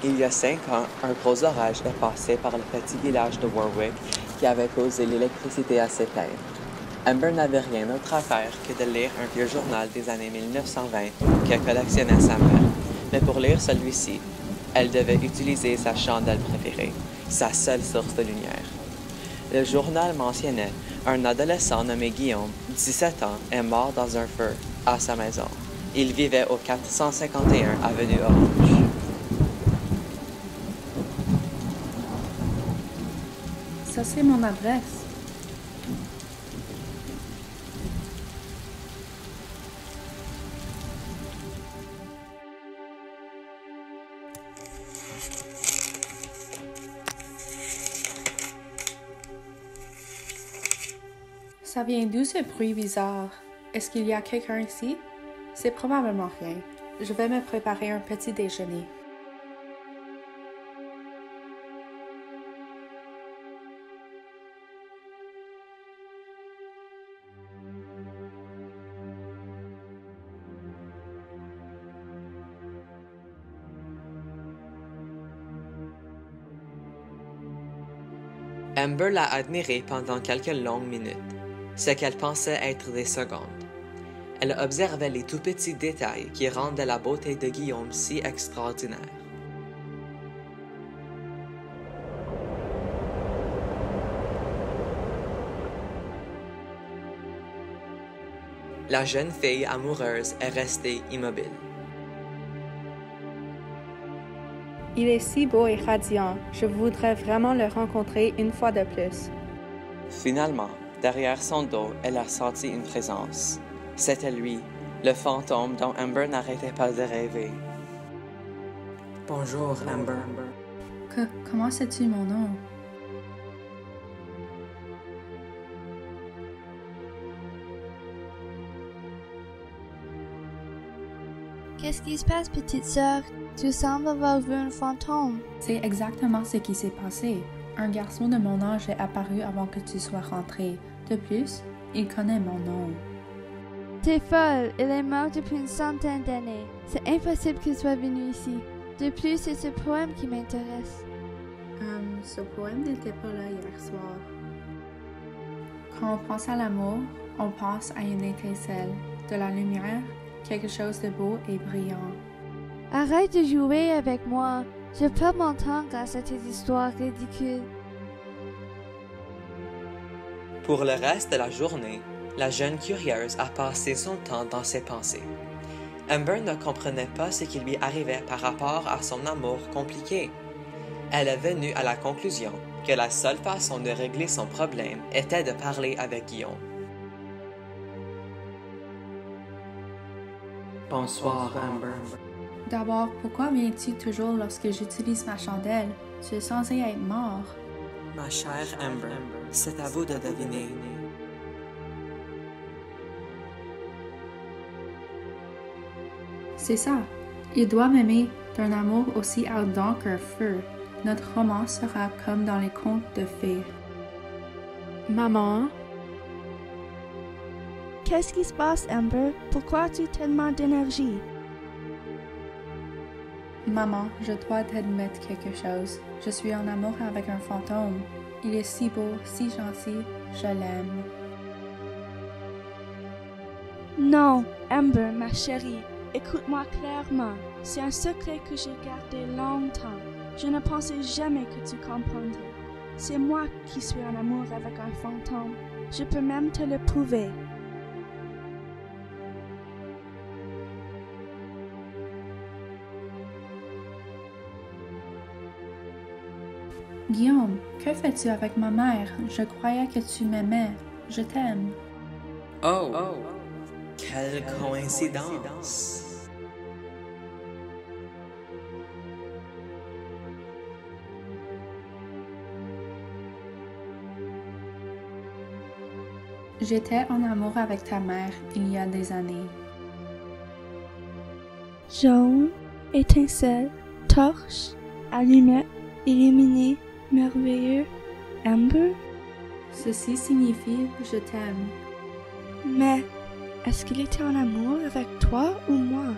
Il y a 5 ans, un gros orage est passé par le petit village de Warwick qui avait causé l'électricité à s'éteindre. Amber n'avait rien d'autre à faire que de lire un vieux journal des années 1920 qu'elle collectionnait sa mère. Mais pour lire celui-ci, elle devait utiliser sa chandelle préférée, sa seule source de lumière. Le journal mentionnait un adolescent nommé Guillaume, 17 ans, est mort dans un feu à sa maison. Il vivait au 451 avenue Orange. Ça, c'est mon adresse. Ça vient d'où ce bruit bizarre? Est-ce qu'il y a quelqu'un ici? C'est probablement rien. Je vais me préparer un petit déjeuner. Amber l'a admiré pendant quelques longues minutes, ce qu'elle pensait être des secondes. Elle observait les tout petits détails qui rendaient la beauté de Guillaume si extraordinaire. La jeune fille amoureuse est restée immobile. Il est si beau et radiant. Je voudrais vraiment le rencontrer une fois de plus. Finalement, derrière son dos, elle a senti une présence. C'était lui, le fantôme dont Amber n'arrêtait pas de rêver. Bonjour, Amber. Comment sais-tu mon nom? Qu'est-ce qui se passe, petite sœur? Tu sembles avoir vu un fantôme. C'est exactement ce qui s'est passé. Un garçon de mon âge est apparu avant que tu sois rentré. De plus, il connaît mon nom. T'es folle, il est mort depuis une centaine d'années. C'est impossible qu'il soit venu ici. De plus, c'est ce poème qui m'intéresse. Ce poème n'était pas là hier soir. Quand on pense à l'amour, on pense à une étincelle, de la lumière, quelque chose de beau et brillant. Arrête de jouer avec moi. Je perds mon temps grâce à tes histoires ridicules. Pour le reste de la journée, la jeune curieuse a passé son temps dans ses pensées. Amber ne comprenait pas ce qui lui arrivait par rapport à son amour compliqué. Elle est venue à la conclusion que la seule façon de régler son problème était de parler avec Guillaume. Bonsoir, Amber. D'abord, pourquoi viens-tu toujours lorsque j'utilise ma chandelle? Tu es censé être mort. Ma chère Amber, c'est à vous de deviner. C'est ça. Il doit m'aimer d'un amour aussi ardent qu'un feu. Notre roman sera comme dans les contes de fées. Maman? Qu'est-ce qui se passe, Amber? Pourquoi as-tu tellement d'énergie? Maman, je dois t'admettre quelque chose. Je suis en amour avec un fantôme. Il est si beau, si gentil, je l'aime. Non, Amber, ma chérie, écoute-moi clairement. C'est un secret que j'ai gardé longtemps. Je ne pensais jamais que tu comprendrais. C'est moi qui suis en amour avec un fantôme. Je peux même te le prouver. Guillaume, que fais-tu avec ma mère? Je croyais que tu m'aimais. Je t'aime. Oh! Quelle coïncidence! J'étais en amour avec ta mère il y a des années. Jaune, étincelle, torche, allumette, illuminé, merveilleux, Amber. Ceci signifie je t'aime. Mais est-ce qu'il était en amour avec toi ou moi?